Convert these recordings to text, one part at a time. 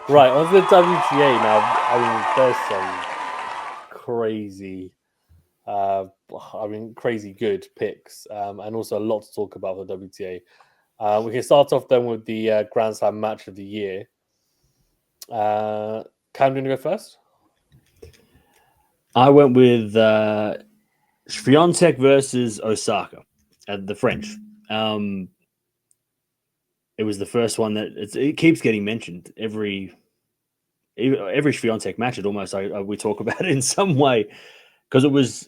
Right, on the WTA now. I mean, there's some crazy, uh, crazy good picks, and also a lot to talk about for WTA. We can start off then with the Grand Slam match of the year. Cam, do you want to go first? I went with Swiatek versus Osaka at the French. It was the first one that it keeps getting mentioned every Swiatek match. It almost we talk about it in some way because it was.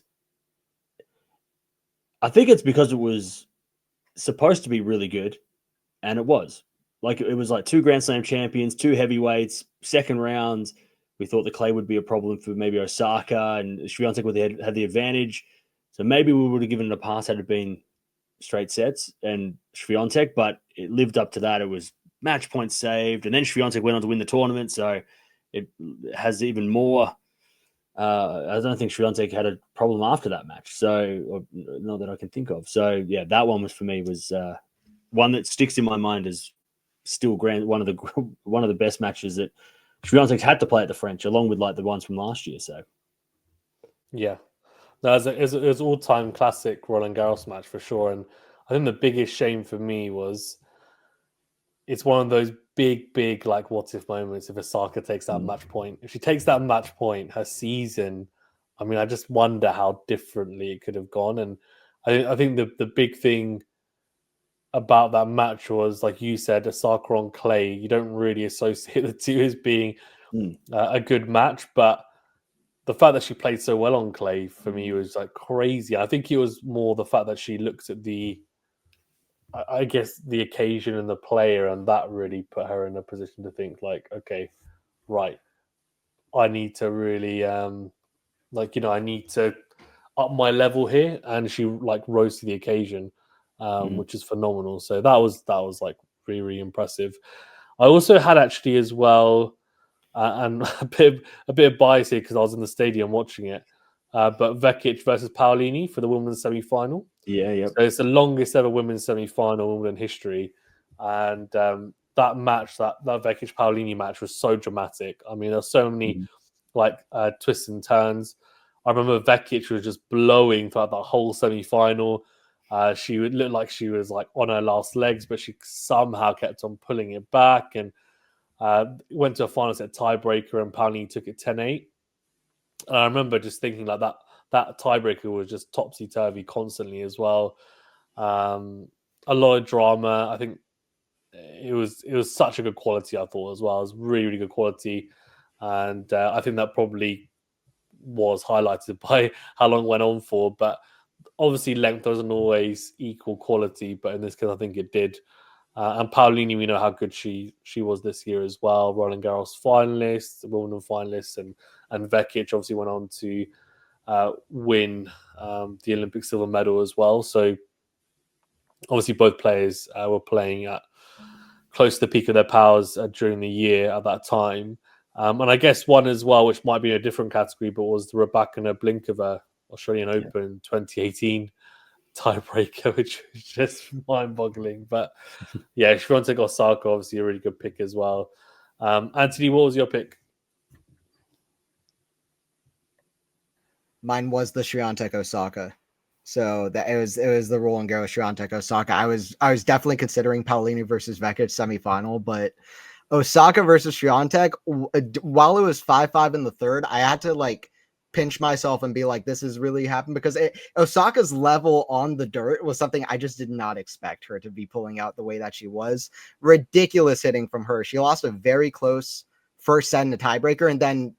I think it's because it was supposed to be really good, and it was. Like it was like two Grand Slam champions, two heavyweights, second round. We thought the clay would be a problem for maybe Osaka, and Swiatek would have had the advantage. So maybe we would have given it a pass had it been straight sets and Swiatek, but it lived up to that. It was match points saved, and then Swiatek went on to win the tournament, so it has even more. I don't think Swiatek had a problem after that match, so not that I can think of. So yeah, that one was for me was one that sticks in my mind as still one of the best matches that Swiatek had to play at the French, along with like the ones from last year. So Yeah, no, it's all-time classic Roland Garros match for sure. And I think the biggest shame for me was it's one of those big like what if moments if Osaka takes that match point. If she takes that match point, her season, I mean, I just wonder how differently it could have gone. And I think the big thing about that match was, like you said, Osaka on clay. You don't really associate the two as being a good match, but the fact that she played so well on clay for me was like crazy. I think it was more the fact that she looked at I guess the occasion and the player, and that really put her in a position to think like, okay, right, I need to really, I need to up my level here, and she like rose to the occasion, which is phenomenal. So that was like really impressive. I also had actually as well, and a bit of bias here because I was in the stadium watching it. But Vekic versus Paolini for the women's semi-final. yeah, yep. So it's the longest ever women's semi-final in Wimbledon history, and that match, that Vekic Paolini match, was so dramatic. I mean, there's so many like twists and turns. I remember Vekic was just blowing throughout that whole semi-final. She would look like she was like on her last legs, but she somehow kept on pulling it back and went to a final set tiebreaker, and Paolini took it 10-8. And I remember just thinking like that tiebreaker was just topsy turvy constantly as well. A lot of drama. I think it was such a good quality. I thought as well. It was really good quality, and I think that probably was highlighted by how long it went on for. But obviously, length doesn't always equal quality. But in this case, I think it did. And Paolini, we know how good she was this year as well. Roland Garros finalist, Wimbledon finalist, and Vekic obviously went on to win the Olympic silver medal as well. So obviously both players were playing at close to the peak of their powers during the year at that time. And I guess one as well, which might be in a different category, but was the Rybakina Blinkova Australian Open 2018 tiebreaker, which was just mind-boggling. But yeah, Swiatek Osaka, obviously a really good pick as well. Anthony, what was your pick? Mine was the Swiatek Osaka. So that it was the Roland Garros Swiatek Osaka. I was definitely considering Paolini versus Vekic semifinal, but Osaka versus Swiatek, while it was 5-5 in the third, I had to like pinch myself and be like, this has really happened, because Osaka's level on the dirt was something I just did not expect her to be pulling out the way that she was. Ridiculous hitting from her. She lost a very close first set in the tiebreaker, and then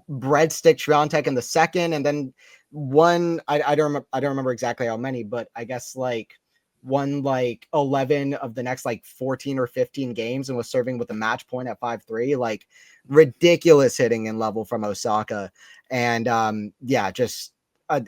breadstick Swiatek in the second, and then one, I don't remember exactly how many, but I guess like won like 11 of the next like 14 or 15 games and was serving with a match point at 5-3. Like ridiculous hitting and level from Osaka. And yeah, just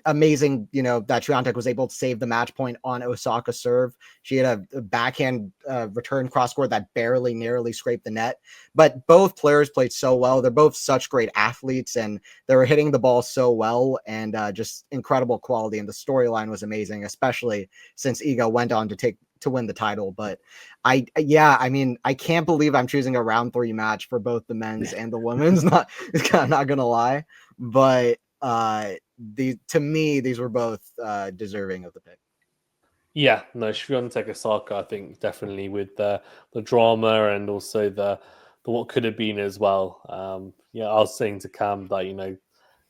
amazing, that Swiatek was able to save the match point on Osaka's serve. She had a backhand return cross court that narrowly scraped the net. But both players played so well. They're both such great athletes, and they were hitting the ball so well, and just incredible quality. And the storyline was amazing, especially since Iga went on to take to win the title. But I mean, I can't believe I'm choosing a round 3 match for both the men's and the women's. Not gonna lie, but to me, these were both deserving of the pick. Yeah, no, Swiatek Osaka, I think definitely with the drama and also the what could have been as well. Yeah, I was saying to Cam that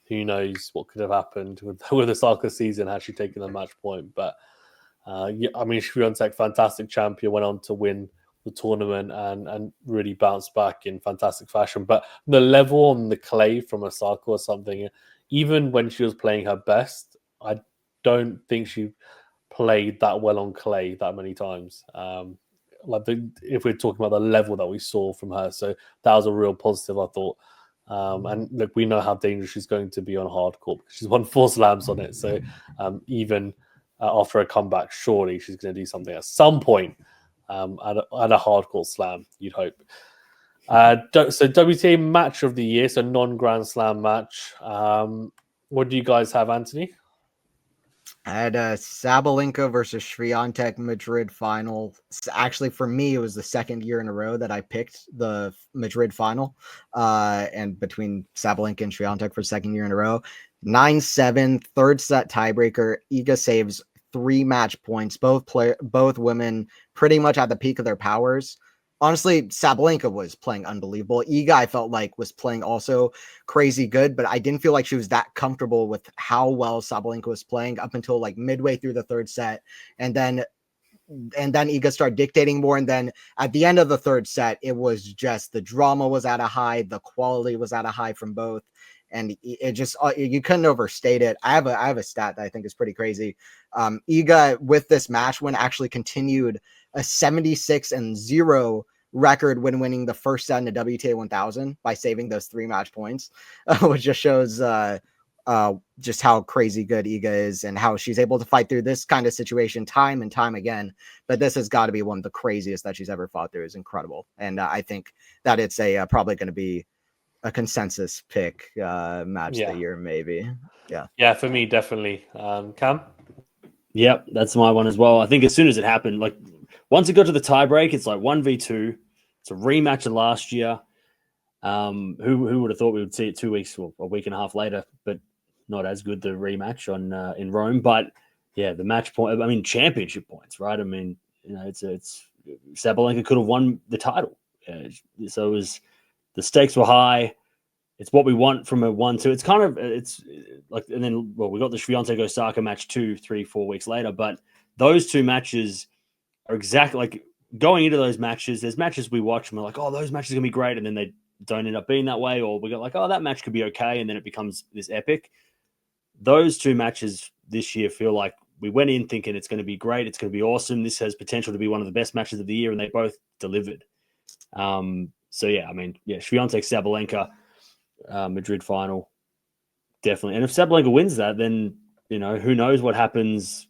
who knows what could have happened with Osaka's season had she taken the match point. But yeah, I mean, Swiatek, fantastic champion, went on to win the tournament and really bounced back in fantastic fashion. But the level on the clay from Osaka or something, even when she was playing her best, I don't think she played that well on clay that many times. If we're talking about the level that we saw from her, so that was a real positive, I thought. And look, we know how dangerous she's going to be on hard court because she's won 4 slams on it. So even after a comeback, surely she's going to do something at some point at a hard court slam, you'd hope. So WTA match of the year, so non-Grand Slam match. What do you guys have, Anthony? I had Sabalenka versus Swiatek Madrid final. Actually, for me, it was the second year in a row that I picked the Madrid final. And between Sabalenka and Swiatek for second year in a row. 9-7, third set tiebreaker. Iga saves 3 match points. Both women pretty much at the peak of their powers. Honestly, Sabalenka was playing unbelievable. Iga, I felt like, was playing also crazy good, but I didn't feel like she was that comfortable with how well Sabalenka was playing up until like midway through the third set. And then Iga started dictating more. And then at the end of the third set, it was just the drama was at a high, the quality was at a high from both. And it just, you couldn't overstate it. I have a stat that I think is pretty crazy. Iga with this match win actually continued a 76-0 record when winning the first set in the WTA 1000 by saving those 3 match points, which just shows just how crazy good Iga is and how she's able to fight through this kind of situation time and time again. But this has got to be one of the craziest that she's ever fought through. Is incredible. And I think that it's probably going to be a consensus pick match of the year, maybe. Yeah, for me, definitely. Cam? Yep, that's my one as well. I think as soon as it happened, like once it got to the tiebreak, it's like 1v2. It's a rematch of last year. Who would have thought we would see it 2 weeks or a week and a half later, but not as good, the rematch on in Rome. But yeah, the match point, I mean, championship points, right? I mean, it's Sabalenka could have won the title. So it was, the stakes were high. It's what we want from a 1-2. It's kind of, it's like, and then, well, we got the Swiatek Osaka match 2, 3, 4 weeks later, but those 2 matches are exactly like going into those matches. There's matches we watch and we're like, oh, those matches are going to be great. And then they don't end up being that way. Or we go like, oh, that match could be okay. And then it becomes this epic. Those 2 matches this year feel like we went in thinking it's going to be great. It's going to be awesome. This has potential to be one of the best matches of the year. And they both delivered. So yeah, I mean, yeah, Swiatek Sabalenka, Madrid final, definitely. And if Sabalenka wins that, then who knows what happens.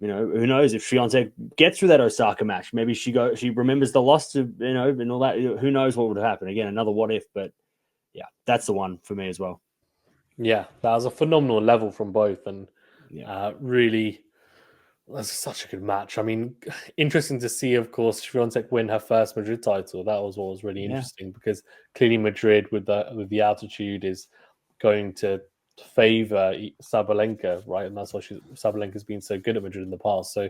Who knows if Swiatek gets through that Osaka match? Maybe she remembers the loss to and all that. Who knows what would happen? Again, another what if. But yeah, that's the one for me as well. Yeah, that was a phenomenal level from both, and really, that's such a good match. I mean, interesting to see, of course, Swiatek win her first Madrid title. That was what was really interesting because clearly Madrid with the altitude is going to favor Sabalenka, right? And that's why Sabalenka's been so good at Madrid in the past. So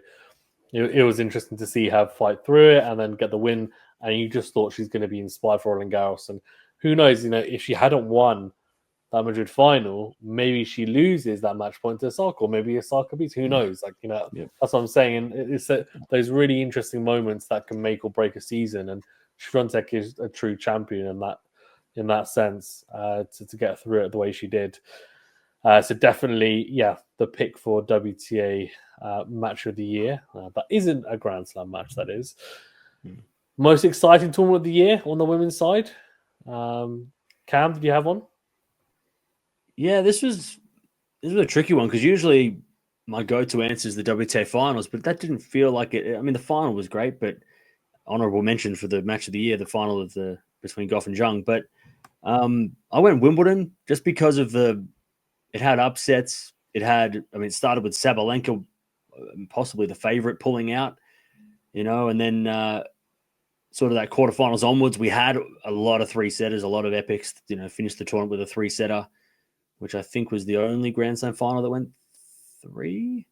it was interesting to see her fight through it and then get the win. And you just thought she's going to be inspired for Roland Garros. And who knows, if she hadn't won that Madrid final, maybe she loses that match point to Osaka, or maybe Osaka beats. Who knows? That's what I'm saying. And it's those really interesting moments that can make or break a season. And Swiatek is a true champion in that sense to get through it the way she did. So definitely, the pick for WTA match of the year. That isn't a Grand Slam match, that is. Most exciting tournament of the year on the women's side. Cam, did you have one? Yeah, this was a tricky one because usually my go-to answer is the WTA finals, but that didn't feel like it. I mean, the final was great, but honorable mention for the match of the year, the final of between Goff and Jung. But I went Wimbledon just because of it had upsets. It started with Sabalenka possibly the favorite pulling out, and then sort of that quarterfinals onwards, we had a lot of 3-setters, a lot of epics, finished the tournament with a 3-setter, which I think was the only Grand Slam final that went 3.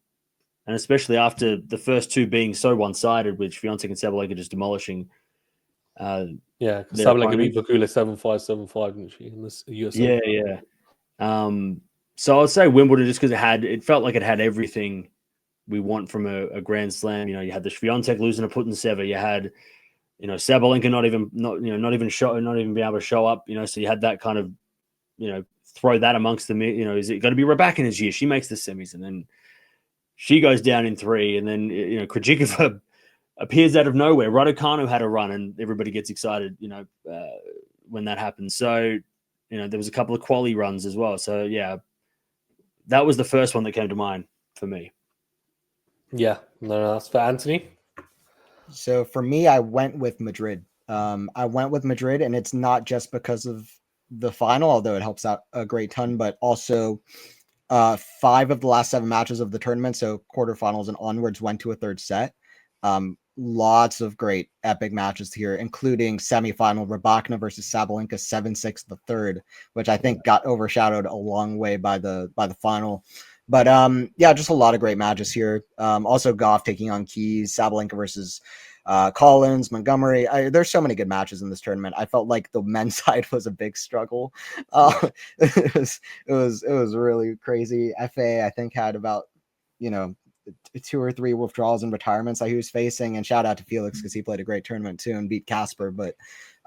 And especially after the first 2 being so one-sided, with Swiatek and Sabalenka just demolishing. Yeah, because Sabalenka beat Pegula 7-5, 7-5, didn't she? In this US Yeah, Open. yeah. So I'd say Wimbledon just because it felt like it had everything we want from a Grand Slam. You had the Swiatek losing to Putintseva. You had, Sabalenka not even being able to show up. So you had that kind of, throw that amongst them. Is it going to be Rybakina's year? She makes the semis, and then she goes down in 3, and then Krejcikova appears out of nowhere. Raducanu had a run, and everybody gets excited. When that happens. So there was a couple of quali runs as well. So yeah, that was the first one that came to mind for me. Yeah, no, that's for Anthony. So for me, I went with Madrid. And it's not just because of the final, although it helps out a great ton, but also 5 of the last 7 matches of the tournament, so quarterfinals and onwards, went to a third set. Lots of great epic matches here, including semifinal Rybakina versus Sabalenka 7-6 the third, which I think got overshadowed a long way by the final. But yeah, just a lot of great matches here. Also Goff taking on Keys, Sabalenka versus Collins, Montgomery. There's so many good matches in this tournament. I felt like the men's side was a big struggle. It was really crazy. FA, I think, had about 2 or 3 withdrawals and retirements that he was facing. And shout out to Felix because he played a great tournament too and beat Casper. But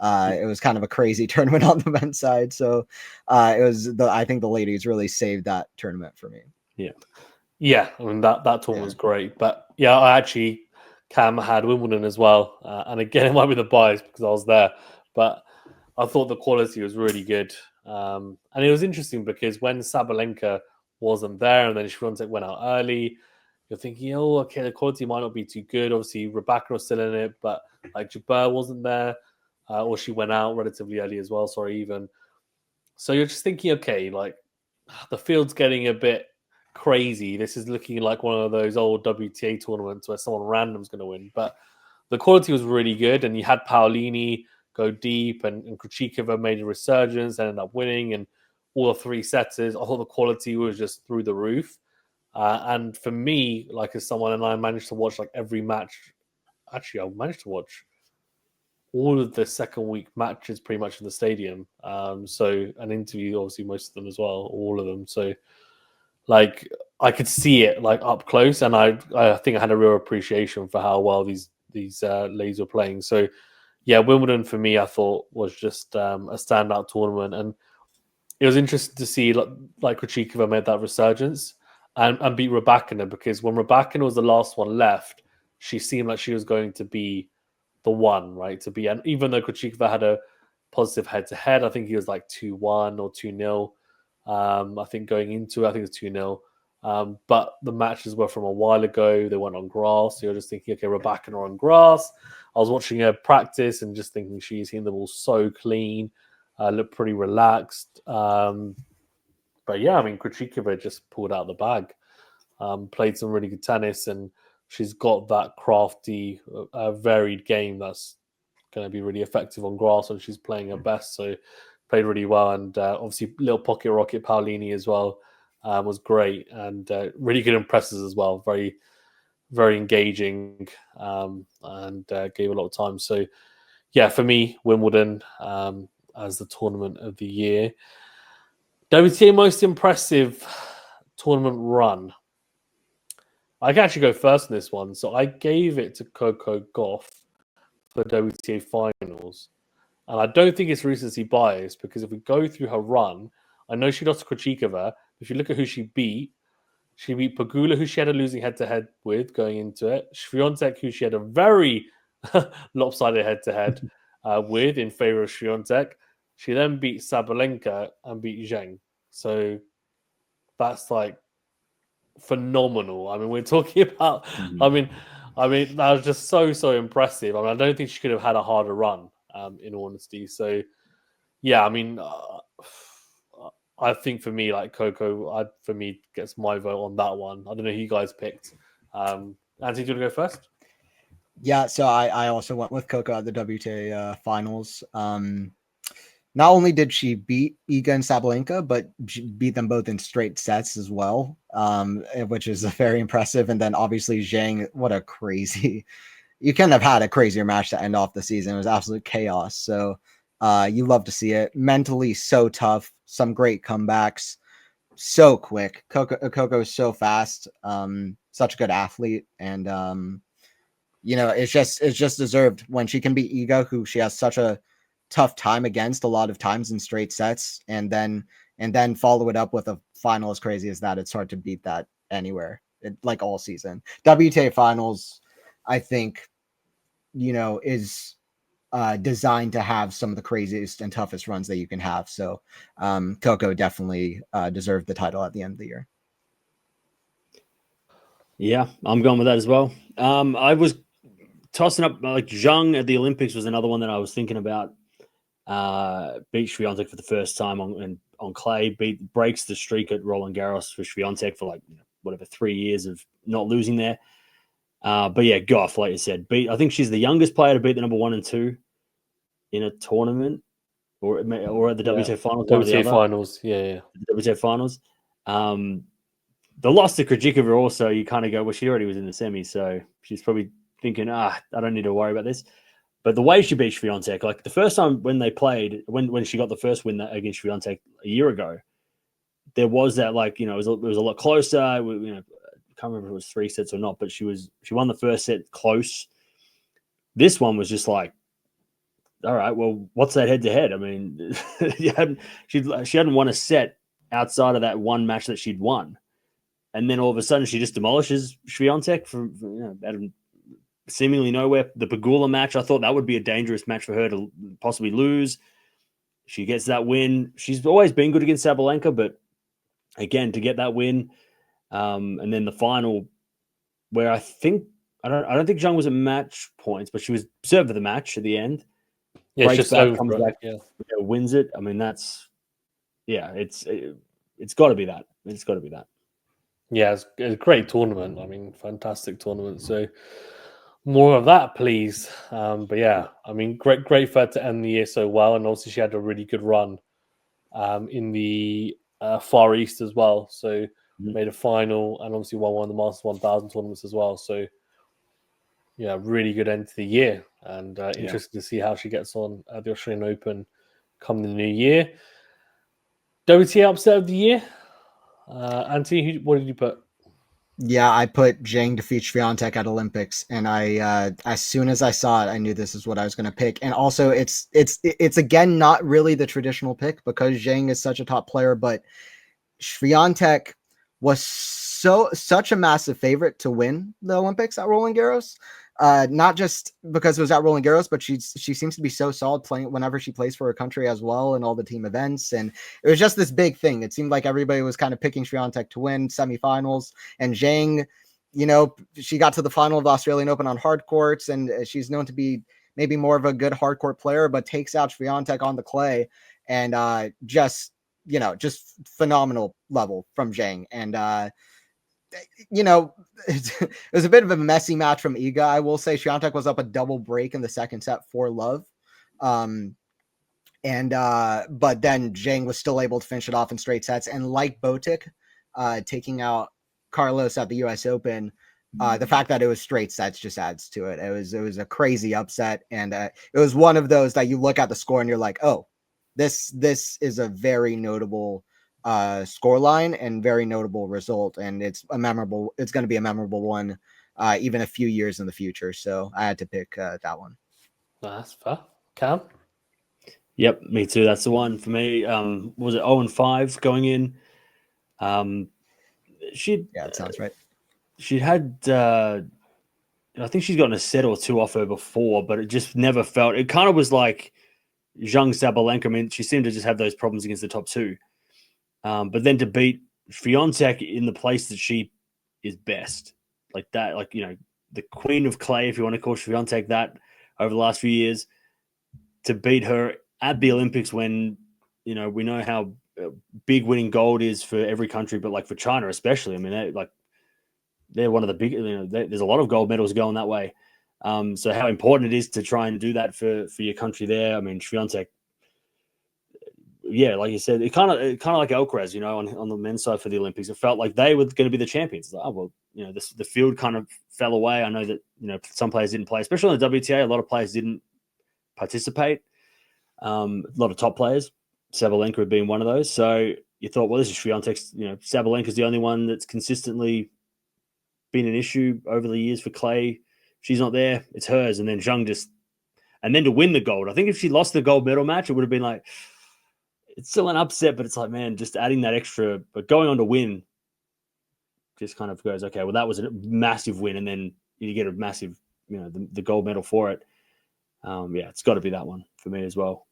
it was kind of a crazy tournament on the men's side. So I think the ladies really saved that tournament for me. Yeah. I mean that tournament was great. But yeah, I actually Cam had Wimbledon as well. And again, it might be the bias because I was there. But I thought the quality was really good. And it was interesting because when Sabalenka wasn't there and then Swiatek went out early, you're thinking, oh, okay, the quality might not be too good. Obviously, Rybakina was still in it, but like Jabeur wasn't there, or she went out relatively early as well. Sorry, even. So you're just thinking, okay, like the field's getting a bit crazy. This is looking like one of those old WTA tournaments where someone random's going to win. But the quality was really good, and you had Paolini go deep, and Krejcikova made a resurgence, ended up winning, and all the 3 setters. I thought the quality was just through the roof. And for me, like as someone, and I managed to watch like every match. Actually, I managed to watch all of the second week matches pretty much in the stadium. So an interview, obviously most of them as well, all of them. So like I could see it like up close, and I think I had a real appreciation for how well these ladies were playing. So yeah, Wimbledon for me, I thought was just a standout tournament, and it was interesting to see like Krejcikova made that resurgence and beat Rybakina, because when Rybakina was the last one left, she seemed like she was going to be the one, right? To be, and even though Krejcikova had a positive head-to-head, I think he was like 2-1 or 2-0. I think going into it, I think it was 2-0. But the matches were from a while ago. They went on grass. So you're just thinking, okay, Rybakina on grass. I was watching her practice and just thinking she's hitting the ball so clean, looked pretty relaxed. But yeah, I mean, Krejcikova just pulled out the bag, played some really good tennis, and she's got that crafty, varied game that's going to be really effective on grass, and she's playing her best. So played really well, and obviously little pocket rocket Paolini as well was great, and really good impresses as well. Very, very engaging, and gave a lot of time. So yeah, for me, Wimbledon as the tournament of the year. WTA most impressive tournament run. I can actually go first in this one. So I gave it to Coco Gauff for WTA finals. And I don't think it's recency bias, because if we go through her run, I know she lost to Krejcikova. If you look at who she beat Pegula, who she had a losing head-to-head with going into it. Swiatek, who she had a very lopsided head-to-head with in favor of Swiatek. She then beat Sabalenka and beat Zheng. So that's like phenomenal. I mean, we're talking about. I mean, that was just so impressive. I mean, I don't think she could have had a harder run, in all honesty. So, yeah, I mean, I think for me, like Coco, for me gets my vote on that one. I don't know who you guys picked Anthony, do you want to go first? Yeah, so I also went with Coco at the WTA finals. Not only did she beat Iga and Sabalenka, but she beat them both in straight sets as well, which is very impressive. And then obviously Zhang, what a crazy, you couldn't have had a crazier match to end off the season. It was absolute chaos. So you love to see it. Mentally so tough, some great comebacks, so quick. Coco is so fast, such a good athlete. And, it's just deserved when she can beat Iga, who she has such a tough time against a lot of times in straight sets, and then follow it up with a final as crazy as that. It's hard to beat that anywhere, like all season. WTA finals, I think, is designed to have some of the craziest and toughest runs that you can have. So Coco definitely deserved the title at the end of the year. Yeah, I'm going with that as well. I was tossing up like Zhang at the Olympics was another one that I was thinking about. Beat Swiatek for the first time on clay. Breaks the streak at Roland Garros for Swiatek for 3 years of not losing there. But yeah, Goff, like you said, I think she's the youngest player to beat the number 1 and 2 in a tournament, or at the WTA finals. WTA finals, yeah. The WTA finals. The loss to Krejcikova also, you kind of go, well, she already was in the semi, so she's probably thinking, I don't need to worry about this. But the way she beat Swiatek, like the first time when they played, when she got the first win against Swiatek a year ago, there was that it was a lot closer. I can't remember if it was 3 sets or not, but she won the first set close. This one was just like, all right, well, what's that head to head? I mean, she hadn't won a set outside of that one match that she'd won, and then all of a sudden she just demolishes Swiatek from out of seemingly nowhere. The Pegula match, I thought that would be a dangerous match for her to possibly lose. She gets that win. She's always been good against Sabalenka, but again, to get that win, and then the final, where I don't think Zhang was at match points, but she was served for the match at the end. Yeah, breaks back, comes back, wins it. I mean, it's got to be that. It's got to be that. Yeah, it's a great tournament. I mean, fantastic tournament. So more of that, please. But yeah, I mean, great for her to end the year so well, and also she had a really good run in the Far East as well. So made a final and obviously won one of the Masters 1000 tournaments as well. So yeah, really good end to the year, and interesting to see how she gets on at the Australian Open come the new year. WTA upset of the year. Anthony, what did you put? Yeah, I put Zhang defeat Swiatek at Olympics, and I as soon as I saw it, I knew this is what I was going to pick. And also, it's again not really the traditional pick because Zhang is such a top player, but Swiatek was such a massive favorite to win the Olympics at Roland Garros. Not just because it was at Roland Garros, but she seems to be so solid playing whenever she plays for her country as well in all the team events. And it was just this big thing. It seemed like everybody was kind of picking Swiatek to win semifinals. And Zhang, she got to the final of the Australian Open on hard courts, and she's known to be maybe more of a good hard court player, but takes out Swiatek on the clay, and just phenomenal level from Zhang. And it was a bit of a messy match from Iga. I will say Swiatek was up a double break in the second set for love. But then Zhang was still able to finish it off in straight sets. And like Botic, taking out Carlos at the US Open, the fact that it was straight sets just adds to it. It was a crazy upset. And it was one of those that you look at the score and you're like, oh, this is a very notable scoreline and very notable result, and it's going to be a memorable one even a few years in the future. So I had to pick that one. That's fair. Cam? Yep, me too. That's the one for me. Was it 0-5 going in? Yeah, it sounds right. She had I think she's gotten a set or two off her before, but it just never felt. It kind of was like Zhang Sabalenka. I mean, she seemed to just have those problems against the top two. But then to beat Swiatek in the place that she is best, like that, the queen of clay, if you want to call Swiatek that, over the last few years, to beat her at the Olympics when, we know how big winning gold is for every country, but like for China especially, I mean, they're one of the big. There's a lot of gold medals going that way. So how important it is to try and do that for your country there. I mean, Swiatek, yeah, like you said, it kind of like Alcaraz, on the men's side for the Olympics. It felt like they were going to be the champions. Like, oh, well, the field kind of fell away. I know that some players didn't play, especially on the WTA. A lot of players didn't participate. A lot of top players, Sabalenka being one of those. So you thought, well, this is Swiatek's. Sabalenka's the only one that's consistently been an issue over the years for clay. She's not there. It's hers. And then Zhang and then to win the gold. I think if she lost the gold medal match, it would have been like, it's still an upset, but it's like, man, just adding that extra, but going on to win just kind of goes, okay, well, that was a massive win. And then you get a massive, the gold medal for it. It's got to be that one for me as well.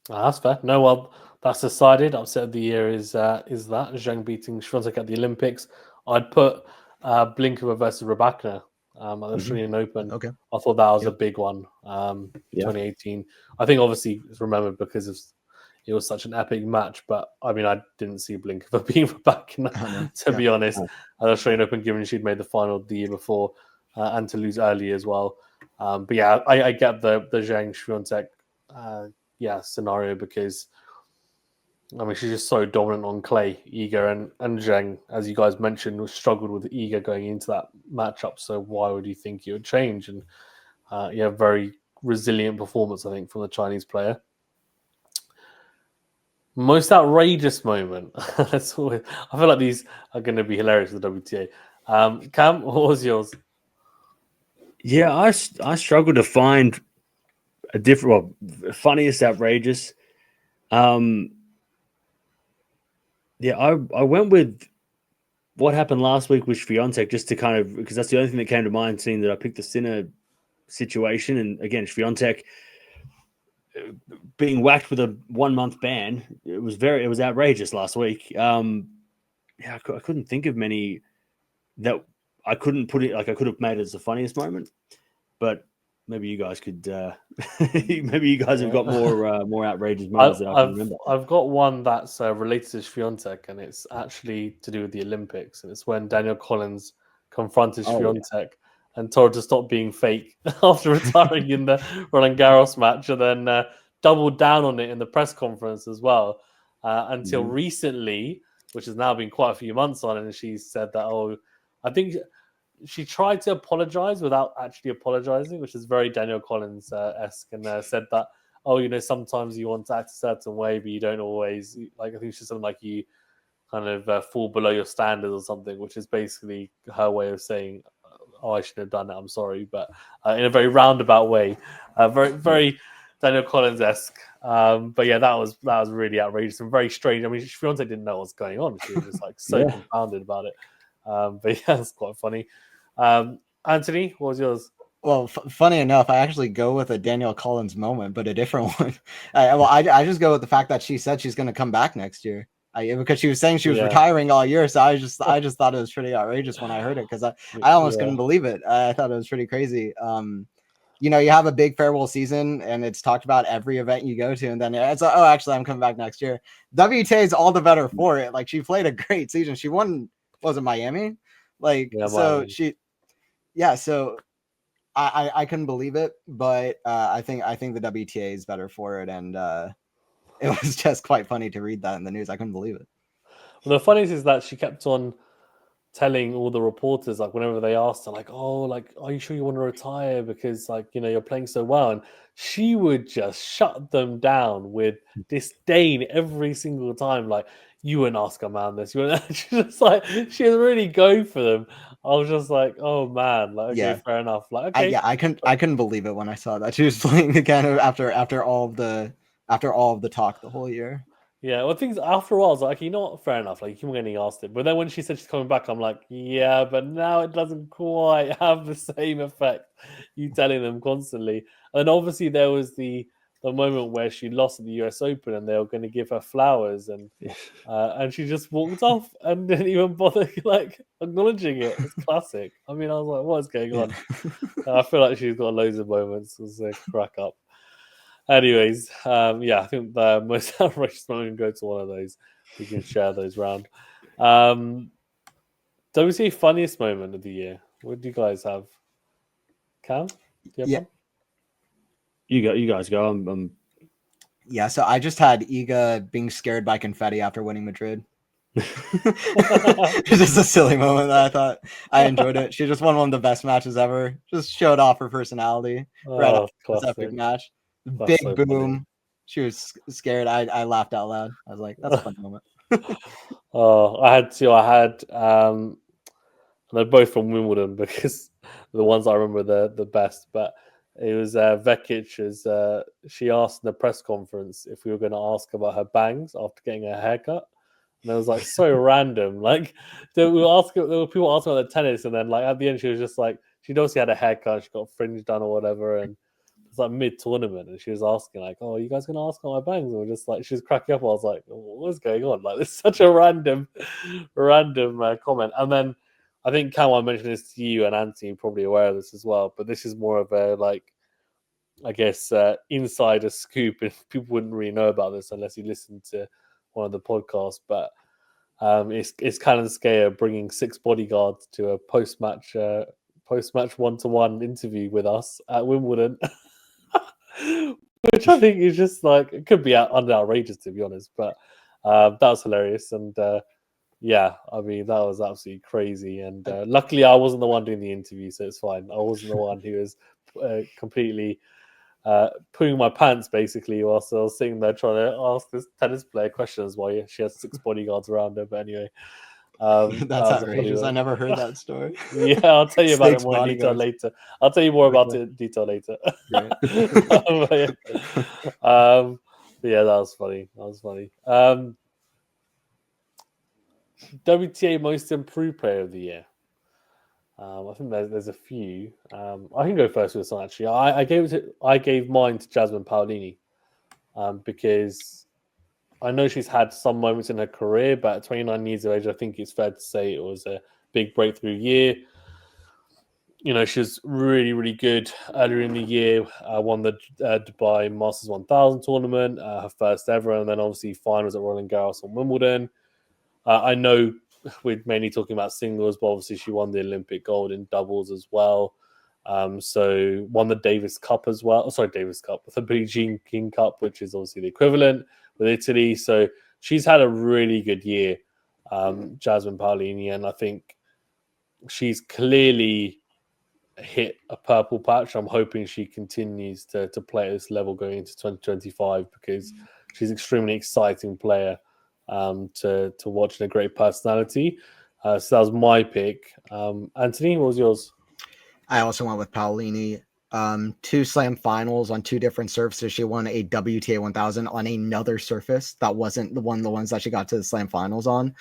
That's fair. No, well, that's decided. Upset of the year is that Zhang beating Swiatek at the Olympics. I'd put Blinkova versus Rybakina at the Australian Open. Okay. I thought that was a big one. 2018. I think obviously it's remembered because it was such an epic match. But I mean, I didn't see Blinkova being Rybakina to be honest. At the Australian Open, given she'd made the final the year before and to lose early as well. But yeah, I get the Zhang Swiatek scenario because I mean she's just so dominant on clay. Iga and Zhang, as you guys mentioned, struggled with Iga going into that matchup. So why would you think it would change? And very resilient performance, I think, from the Chinese player. Most outrageous moment. I feel like these are going to be hilarious for the WTA. Cam, what was yours? Yeah, I struggled to find a different, funniest, outrageous. I went with what happened last week with Swiatek, just to kind of, because that's the only thing that came to mind, seeing that I picked the Sinner situation. And again, Swiatek being whacked with a 1 month ban, it was outrageous last week. I couldn't think of many that I couldn't put it, like I could have made it as the funniest moment, but maybe you guys could. Maybe you guys have got more outrageous moments that I can remember. I've got one that's related to Swiatek, and it's actually to do with the Olympics, and it's when Daniel Collins confronted Swiatek and told her to stop being fake after retiring in the Roland Garros match, and then doubled down on it in the press conference as well. Until recently, which has now been quite a few months on, and she said that I think she tried to apologize without actually apologizing, which is very Daniel Collins-esque, and said that, sometimes you want to act a certain way, but you don't always. Like, I think she's something like you kind of fall below your standards or something, which is basically her way of saying, I shouldn't have done that, I'm sorry, but in a very roundabout way. Very, very Daniel Collins-esque. But yeah, that was really outrageous and very strange. I mean, Swiatek didn't know what was going on. She was just so confounded about it. But yeah, it's quite funny. Anthony, what was yours? Well, funny enough, I actually go with a Daniel Collins moment, but a different one. I just go with the fact that she said she's going to come back next year. Because she was saying she was retiring all year, so I just thought it was pretty outrageous when I heard it, because I almost couldn't believe it. I thought it was pretty crazy. You have a big farewell season, and it's talked about every event you go to, and then it's like, oh, actually, I'm coming back next year. WTA is all the better for it. Like, she played a great season. She won, was it Miami? So I couldn't believe it, but I think the WTA is better for it, and it was just quite funny to read that in the news. I couldn't believe it. Well, the funniest is that she kept on telling all the reporters, like, whenever they asked her, like, are you sure you want to retire because, you're playing so well? And she would just shut them down with disdain every single time. Like, you wouldn't ask a man this. You wouldn't. She was really going for them. I was just like, oh man, fair enough. Like, okay, I couldn't believe it when I saw that she was playing again after all of the talk the whole year. Yeah, well, things after a while, I was like, fair enough. Like, you weren't getting asked it, but then when she said she's coming back, I'm like, yeah, but now it doesn't quite have the same effect. You telling them constantly, and obviously there was the moment where she lost at the US Open, and they were going to give her flowers, and she just walked off and didn't even bother acknowledging it. It's classic. I mean, I was like, what's going on? I feel like she's got loads of moments. It was a crack up. Anyways, I think the most outrageous moment can go to one of those. We can share those round. WTA funniest moment of the year. What do you guys have? Cam? Do you have Yeah. one? You guys go. I'm Yeah, so I just had Iga being scared by confetti after winning Madrid. It's just a silly moment that I thought I enjoyed it. She just won one of the best matches ever. Just showed off her personality right after this epic Classic. match. That's Big so boom. funny. She was scared. I laughed out loud. I was like, that's a fun moment. I had two. I had they're both from Wimbledon because the ones I remember the best. But it was Vekic as she asked in the press conference if we were going to ask about her bangs after getting a haircut. And it was like so random. Like there were people asking about the tennis, and then like at the end she was just like she'd obviously had a haircut, she got fringe done or whatever, and it's like mid tournament, and she was asking like, "Oh, are you guys gonna ask about my bangs?" And we're just like, she was cracking up. I was like, "What's going on?" Like, this is such a random comment. And then I think Cam, I mentioned this to you and Anthony, you're probably aware of this as well. But this is more of a like, I guess, insider scoop, and people wouldn't really know about this unless you listen to one of the podcasts. But it's Kalinskaya bringing 6 bodyguards to a post match 1-to-1 interview with us at Wimbledon. Which I think is just like it could be outrageous to be honest, but that was hilarious, and yeah, I mean that was absolutely crazy. And luckily, I wasn't the one doing the interview, so it's fine. I wasn't the one who was completely pooing my pants basically whilst I was sitting there trying to ask this tennis player questions while she has 6 bodyguards around her. But anyway, That's outrageous. I never heard that story. Yeah, I'll tell you about it 6 more in detail bodyguards. later. I'll tell you more about Okay. it in detail later. Great. But yeah, that was funny. WTA Most Improved Player of the Year. I think there's a few. I can go first with this one actually. I gave mine to Jasmine Paolini because I know she's had some moments in her career, but at 29 years of age, I think it's fair to say it was a big breakthrough year. You know, she was really, really good earlier in the year. Won the Dubai Masters 1000 tournament, her first ever, and then obviously finals at Roland Garros and Wimbledon. I know we're mainly talking about singles, but obviously she won the Olympic gold in doubles as well. So won the Davis Cup as well. Davis Cup, the Billie Jean King Cup, which is obviously the equivalent with Italy. So she's had a really good year, Jasmine Paolini, and I think she's clearly hit a purple patch. I'm hoping she continues to play at this level going into 2025 because she's an extremely exciting player to watch and a great personality. So that was my pick. Anthony, what was yours? I also went with Paolini. 2 slam finals on 2 different surfaces. She won a WTA 1000 on another surface that wasn't the ones that she got to the slam finals on.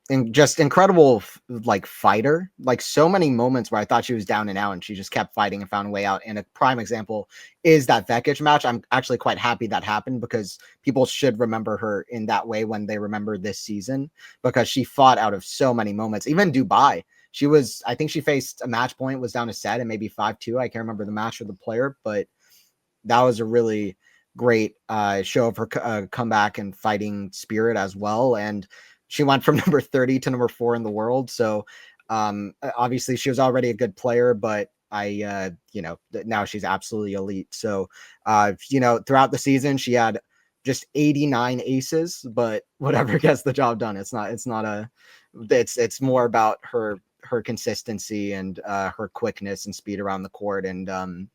And just incredible, like fighter, like so many moments where I thought she was down and out and she just kept fighting and found a way out. And a prime example is that Vekic match. I'm actually quite happy that happened because people should remember her in that way when they remember this season, because she fought out of so many moments. Even Dubai, I think she faced a match point, was down a set and maybe 5-2. I can't remember the match or the player, but that was a really great show of her comeback and fighting spirit as well. And she went from number 30 to number 4 in the world. So obviously she was already a good player, but now she's absolutely elite. So, throughout the season, she had just 89 aces, but whatever gets the job done. It's more about her consistency and her quickness and speed around the court, and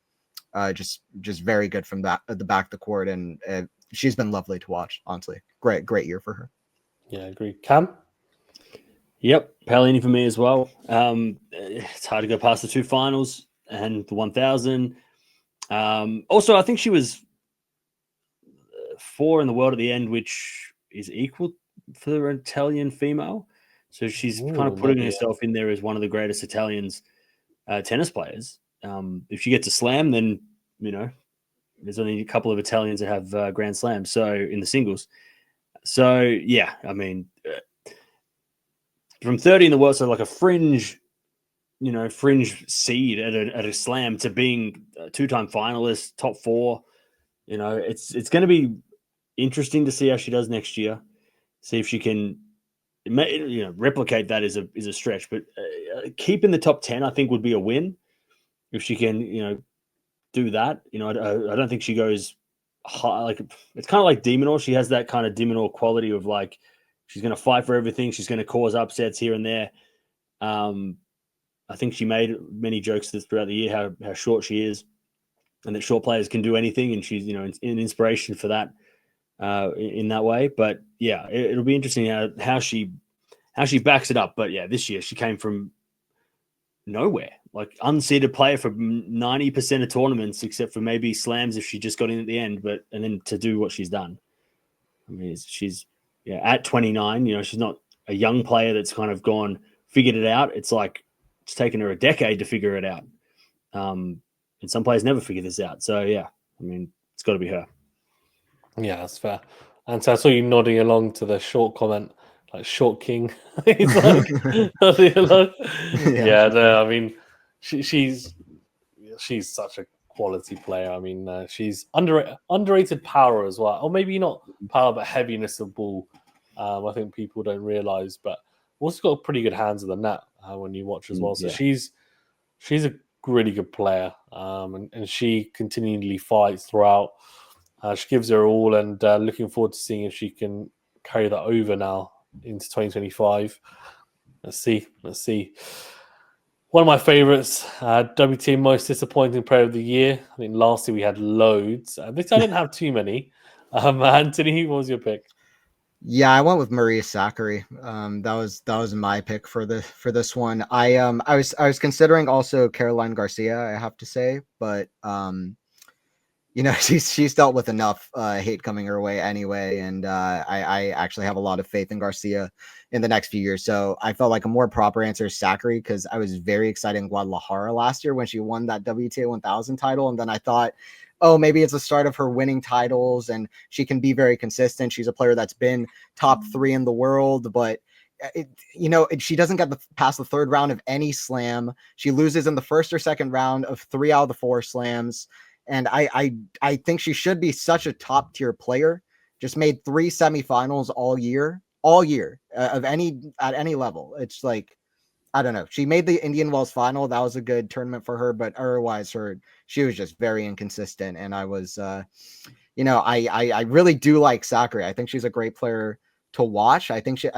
just very good from the back of the court. And she's been lovely to watch, honestly. Great year for her. Yeah, I agree. Cam? Yep, Paolini for me as well. It's hard to go past the 2 finals and the 1000. Also, I think she was 4 in the world at the end, which is equal for an Italian female. So she's kind of putting herself in there as one of the greatest Italians tennis players. If she gets a slam, then, there's only a couple of Italians that have Grand Slams. So in the singles. So, yeah, I mean, from 30 in the world, so like a fringe seed at a slam to being a 2-time finalist, top 4, it's going to be interesting to see how she does next year. See if she can replicate that is a stretch, but keeping the top 10, I think, would be a win if she can, do that. I don't think she goes high. Like, it's kind of like Demonor. She has that kind of Demonor quality of like, she's going to fight for everything. She's going to cause upsets here and there. I think she made many jokes throughout the year how short she is, and that short players can do anything, and she's an inspiration for that in that way. But yeah, it'll be interesting how she backs it up. But yeah, this year she came from nowhere, like unseeded player for 90% of tournaments, except for maybe slams if she just got in at the end. And then to do what she's done, I mean, she's at 29. She's not a young player that's kind of figured it out. It's like it's taken her a decade to figure it out. And some players never figure this out. So yeah, I mean, it's got to be her. Yeah, that's fair. And so I saw you nodding along to the short comment, like short king. He's like, nodding along. Yeah, no, I mean, she's such a quality player. I mean, she's underrated power as well, or maybe not power, but heaviness of ball. I think people don't realize, but also got pretty good hands of the net when you watch as well. So she's a really good player, and she continually fights throughout. She gives her all, and looking forward to seeing if she can carry that over now into 2025. Let's see. One of my favorites, WTA most disappointing player of the year. I think last year we had loads. This I didn't have too many. Anthony, what was your pick? Yeah, I went with Maria Sakkari. That was my pick for this one. I was considering also Caroline Garcia, I have to say, but she's dealt with enough hate coming her way anyway, and I actually have a lot of faith in Garcia in the next few years. So I felt like a more proper answer is Sakkari, because I was very excited in Guadalajara last year when she won that WTA 1000 title, and then I thought, oh, maybe it's the start of her winning titles, and she can be very consistent. She's a player that's been top 3 in the world, but she doesn't get past the third round of any slam. She loses in the first or second round of 3 out of the 4 slams. And I think she should be such a top tier player. Just made 3 semifinals all year at any level. It's like, I don't know. She made the Indian Wells final. That was a good tournament for her, but otherwise she was just very inconsistent. And I was, I really do like Sakkari. I think she's a great player to watch. I think she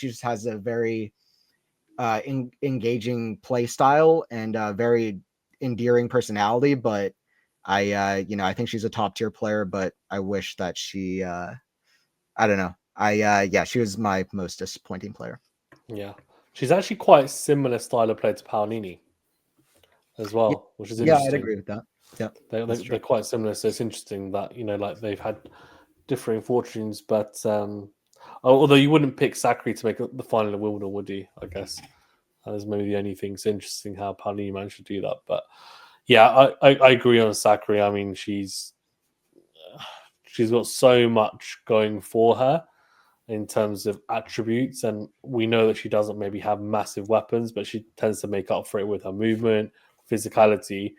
just has a very engaging play style and a very endearing personality, but I think she's a top tier player, but I wish that she, I don't know. She was my most disappointing player. Yeah. She's actually quite similar style of play to Paolini as well, which is interesting. Yeah, I'd agree with that. Yeah. They're quite similar. So it's interesting that, like they've had differing fortunes, but although you wouldn't pick Sakkari to make the final of Wimbledon, would you? I guess that is maybe the only thing. It's interesting how Paolini managed to do that, but yeah, I agree on Sakkari. I mean, she's got so much going for her in terms of attributes, and we know that she doesn't maybe have massive weapons, but she tends to make up for it with her movement, physicality.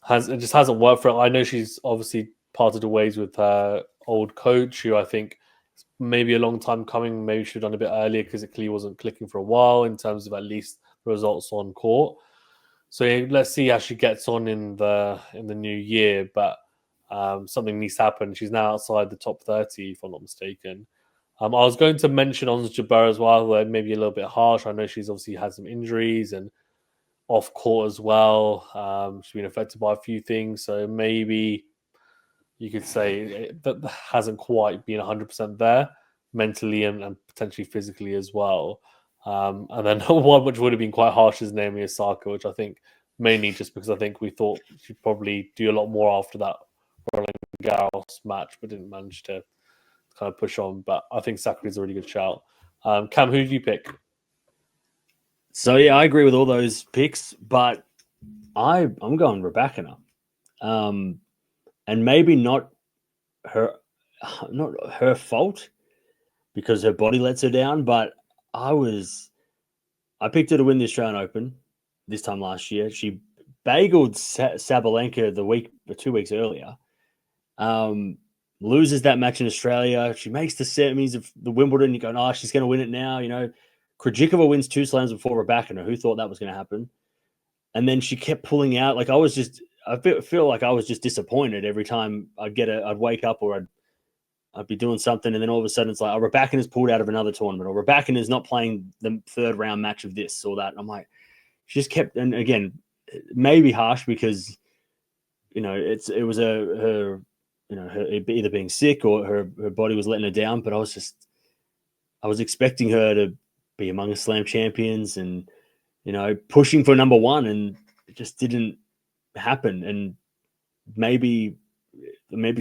It just hasn't worked for her. I know she's obviously parted ways with her old coach, who I think is maybe a long time coming. Maybe should have done a bit earlier because it clearly wasn't clicking for a while in terms of at least results on court. So let's see how she gets on in the new year. But something needs to happen. She's now outside the top 30, if I'm not mistaken. I was going to mention Ons Jabeur as well, where maybe a little bit harsh. I know she's obviously had some injuries and off court as well. She's been affected by a few things, so maybe you could say that hasn't quite been 100% there mentally and potentially physically as well. And then one which would have been quite harsh is Naomi Osaka, which I think mainly just because I think we thought she'd probably do a lot more after that Roland Garros match, but didn't manage to kind of push on. But I think Sakkari's a really good shout. Cam, who do you pick? So yeah, I agree with all those picks, but I'm going Rybakina. And maybe not her fault because her body lets her down, but I picked her to win the Australian Open this time last year. She bageled Sabalenka the week or 2 weeks earlier. loses that match in Australia. She makes the semis of the Wimbledon. You go, oh, she's going to win it now. Krejcikova wins 2 slams before Rybakina. Who thought that was going to happen? And then she kept pulling out. Like I feel like I was just disappointed every time I'd wake up or I'd be doing something, and then all of a sudden it's like, oh, Rybakina's pulled out of another tournament, or Rybakina's not playing the 3rd round match of this or that. And I'm like, she just kept, and again, maybe harsh because it was her either being sick or her body was letting her down. But I was expecting her to be among the slam champions and pushing for number 1, and it just didn't happen. And maybe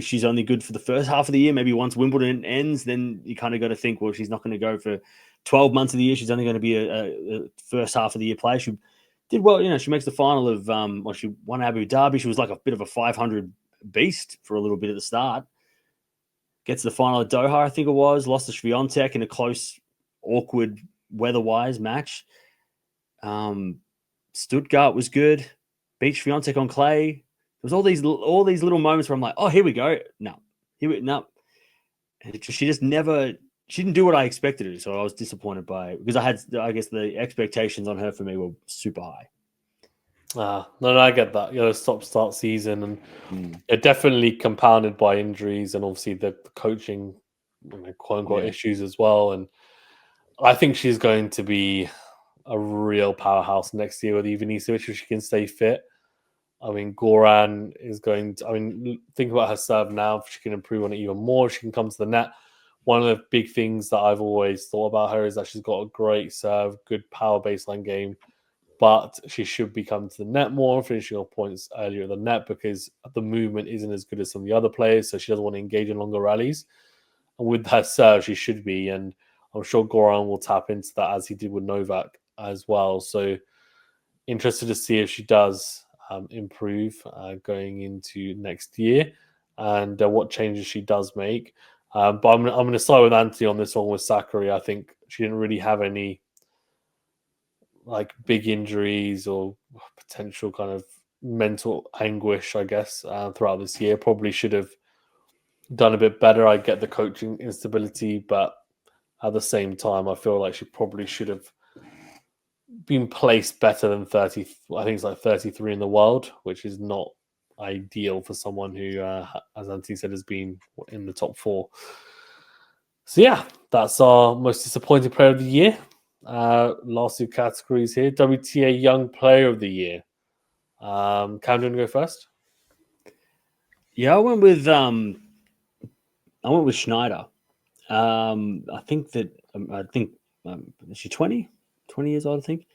she's only good for the first half of the year. Maybe once Wimbledon ends, then you kind of got to think, well, she's not going to go for 12 months of the year. She's only going to be a first half of the year player. She did well. She makes the final of she won Abu Dhabi. She was like a bit of a 500 beast for a little bit at the start. Gets to the final at Doha, I think it was. Lost to Swiatek in a close, awkward, weather-wise match. Stuttgart was good. Beat Swiatek on clay. There was all these little moments where I'm like, oh, here we go. No. She just never. She didn't do what I expected her to, so I was disappointed by it because I guess the expectations on her for me were super high. No, I get that. Stop-start season, and they're definitely compounded by injuries and obviously the coaching, quote-unquote, issues as well. And I think she's going to be a real powerhouse next year with Ivanisevic if she can stay fit. I mean, Goran is going to... think about her serve now. If she can improve on it even more, if she can come to the net. One of the big things that I've always thought about her is that she's got a great serve, good power baseline game, but she should be coming to the net more and finishing off points earlier at the net because the movement isn't as good as some of the other players, so she doesn't want to engage in longer rallies. And with her serve, she should be, and I'm sure Goran will tap into that as he did with Novak as well. So interested to see if she does improve going into next year and what changes she does make. But I'm going to side with Anthony on this one with Sakkari. I think she didn't really have any big injuries or potential kind of mental anguish, I guess, throughout this year. Probably should have done a bit better. I get the coaching instability, but at the same time, I feel like she probably should have been placed better than 30. I think it's like 33 in the world, which is not ideal for someone who, as Anthony said, has been in the top 4. So yeah, that's our most disappointing player of the year. Last 2 categories here. WTA Young Player of the Year. Cam, do you want to go first? Yeah, I went with Schneider. I think is she 20 years old, I think.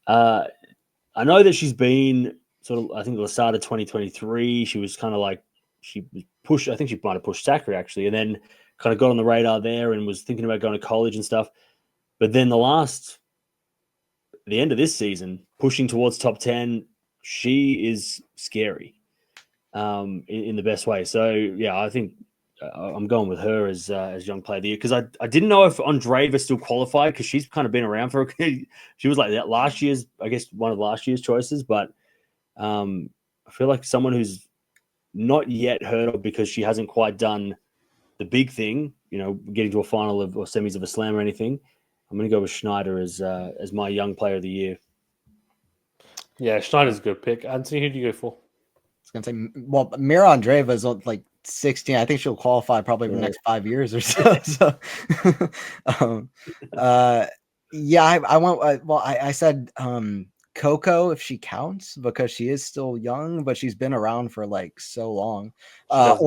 I know that she's been sort of, I think the start of 2023, she was kind of like, she was pushed, I think she might have pushed Sakkari actually, and then kind of got on the radar there and was thinking about going to college and stuff. But then the end of this season, pushing towards top 10, she is scary in the best way. So yeah, I think I'm going with her as young player of the year because I didn't know if Andreeva still qualified because she's kind of been around for she was like that last year's, I guess one of last year's choices, but I feel like someone who's not yet heard of because she hasn't quite done the big thing, getting to a final or semis of a slam or anything. I'm going to go with Schneider as my young player of the year. Yeah, Schneider's a good pick. Anthony, who do you go for? I was going to say, well, Mira Andreeva is like 16. I think she'll qualify probably for the next 5 years or so. I went. I said Coco if she counts because she is still young, but she's been around for like so long. If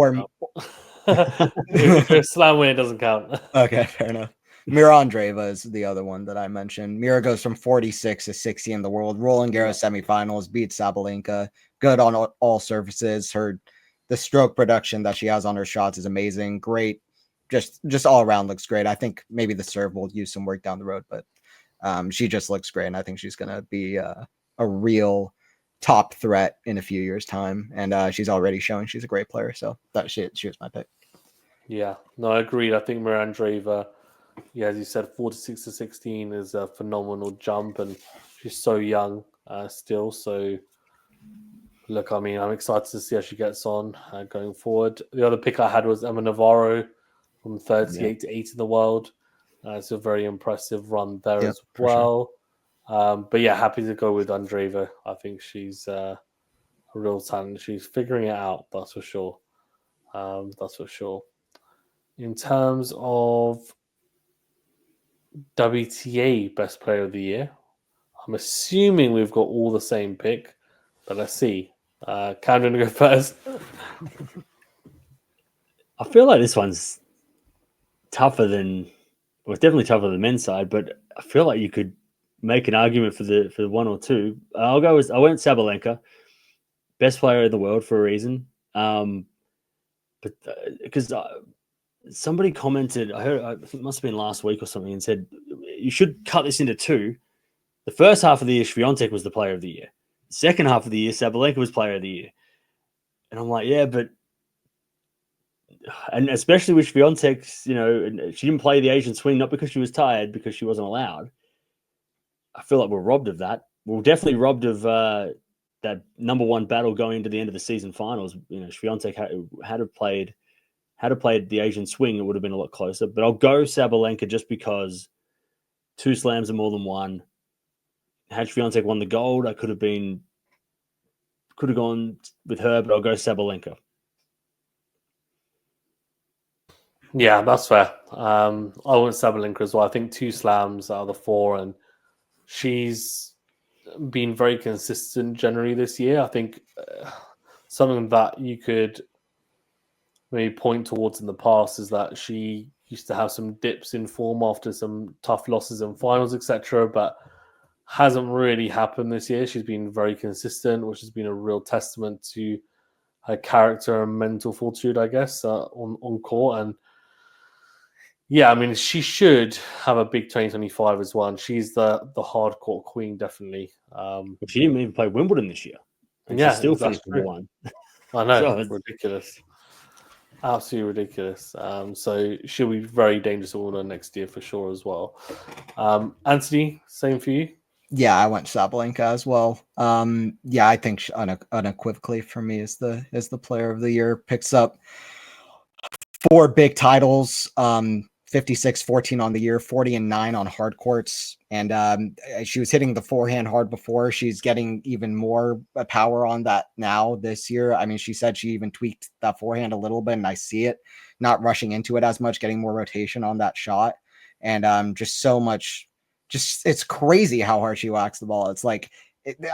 you're a slam win, it doesn't count. Okay, fair enough. Mira Andreeva is the other one that I mentioned. Mira goes from 46 to 60 in the world. Roland Garros semifinals, beats Sabalenka. Good on all surfaces. The stroke production that she has on her shots is amazing. Great, just all around looks great. I think maybe the serve will use some work down the road, but she just looks great, and I think she's gonna be a real top threat in a few years' time. And she's already showing she's a great player. So she was my pick. Yeah, no, I agreed. I think Mira Andreeva, as you said, 46 to 16 is a phenomenal jump, and she's so young still. So look, I mean, I'm excited to see how she gets on going forward. The other pick I had was Emma Navarro from 38 to 8 in the world. It's a very impressive run there as well. Sure. But yeah, happy to go with Andreeva. I think she's a real talent. She's figuring it out, that's for sure. That's for sure. In terms of WTA Best Player of the Year, I'm assuming we've got all the same pick, but let's see. Cam, do you want to go first? I feel like this one's tougher than, well, it's definitely tougher than the men's side, but I feel like you could make an argument for the one or two. I went Sabalenka, best player in the world for a reason. But because somebody commented, I think it must have been last week or something, and said you should cut this into two. The first half of the year, Swiatek was the player of the year. The second half of the year, Sabalenka was player of the year. And I'm like, yeah, but, and especially with Swiatek, she didn't play the Asian swing, not because she was tired, because she wasn't allowed. I feel like we're robbed of that. We're definitely robbed of that number one battle going into the end of the season finals. Swiatek had to played the Asian swing, it would have been a lot closer. But I'll go Sabalenka just because 2 slams are more than one. Had Swiatek won the gold, I could have gone with her, but I'll go Sabalenka. Yeah, that's fair. I went Sabalenka as well. I think 2 slams out of the 4, and she's been very consistent generally this year. I think something that you could maybe point towards in the past is that she used to have some dips in form after some tough losses in finals, etc., but hasn't really happened this year. She's been very consistent, which has been a real testament to her character and mental fortitude, I guess, on court. And yeah, I mean, she should have a big 2025 as well. And she's the hard court queen, definitely. She didn't even play Wimbledon this year. And she still finished number one. I know, it's ridiculous. Absolutely ridiculous. So she'll be very dangerous all next year for sure as well. Anthony, same for you? Yeah, I went Sabalenka as well. Yeah, I think unequivocally for me is the player of the year. Picks up 4 big titles, 56-14 on the year, 40-9 on hard courts. And she was hitting the forehand hard before. She's getting even more power on that now this year. I mean, she said she even tweaked that forehand a little bit, and I see it, not rushing into it as much, getting more rotation on that shot. And just so much, it's crazy how hard she whacks the ball. It's like,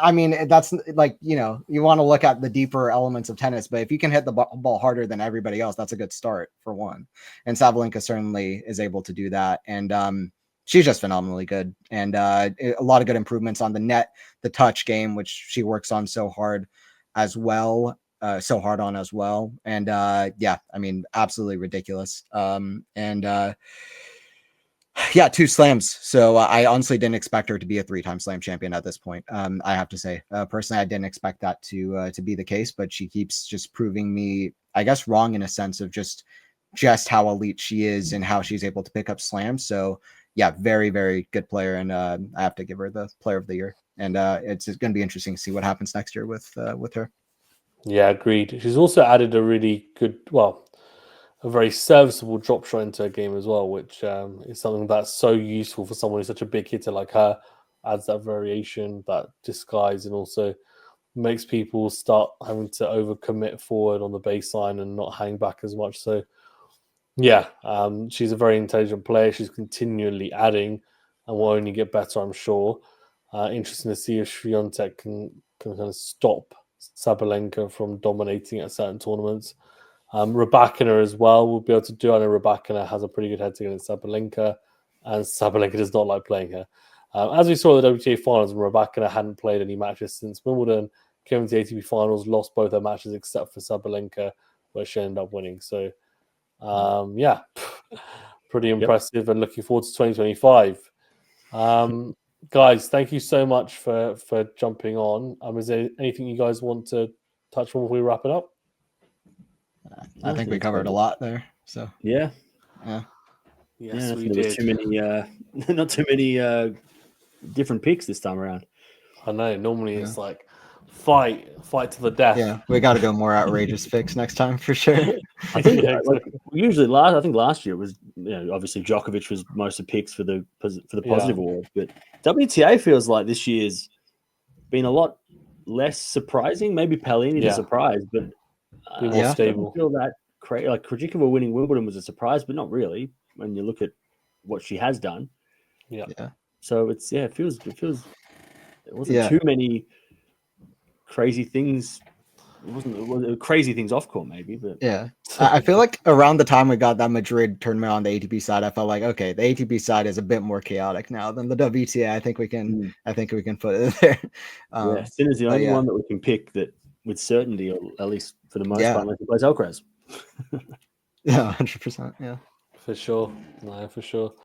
I mean, that's like, you want to look at the deeper elements of tennis, but if you can hit the ball harder than everybody else, that's a good start for one. And Sabalenka certainly is able to do that. And she's just phenomenally good. And a lot of good improvements on the net, the touch game, which she works on so hard as well. And yeah, I mean, absolutely ridiculous. Yeah, 2 slams. So I honestly didn't expect her to be a 3-time slam champion at this point. I have to say, personally, I didn't expect that to be the case, but she keeps just proving me, I guess, wrong in a sense of just how elite she is and how she's able to pick up slams. So yeah, very, very good player. And I have to give her the player of the year. And it's going to be interesting to see what happens next year with her. Yeah, agreed. She's also added a really good, a very serviceable drop shot into her game as well, which is something that's so useful for someone who's such a big hitter like her. Adds that variation, that disguise, and also makes people start having to overcommit forward on the baseline and not hang back as much. So, yeah, she's a very intelligent player. She's continually adding and will only get better, I'm sure. Interesting to see if Swiatek can kind of stop Sabalenka from dominating at certain tournaments. Rybakina as well will be able to do. I know Rybakina has a pretty good head-to-head against Sabalenka, and Sabalenka does not like playing her. As we saw in the WTA finals, Rybakina hadn't played any matches since Wimbledon, came into the ATP finals, lost both her matches except for Sabalenka, where she ended up winning. So, yeah, pretty impressive, and looking forward to 2025. Guys, thank you so much for jumping on. Is there anything you guys want to touch on before we wrap it up? I think we covered a lot there. So yeah. Yes, we there was too many not too many different picks this time around. I know. Normally it's like fight to the death. Yeah, we got to go more outrageous picks next time for sure. I think Yeah, like exactly. usually last year it was obviously Djokovic was most of picks for the positive award, but WTA feels like this year's been a lot less surprising. Maybe Paolini the surprise, but Be more Yeah. stable. I feel that crazy. Like Krejcikova winning Wimbledon was a surprise, but not really when you look at what she has done. Yeah. So it's it feels there wasn't Yeah. too many crazy things. It wasn't crazy things off court maybe, but Yeah. I feel like around the time we got that Madrid tournament on the ATP side, I felt like, okay, the ATP side is a bit more chaotic now than the WTA. I think we can put it there. yeah, Sinner's the only yeah. one that we can pick that with certainty, or at least for the most Yeah. part, unless he plays Alcaraz. Yeah, 100%. Yeah. For sure. No, for sure.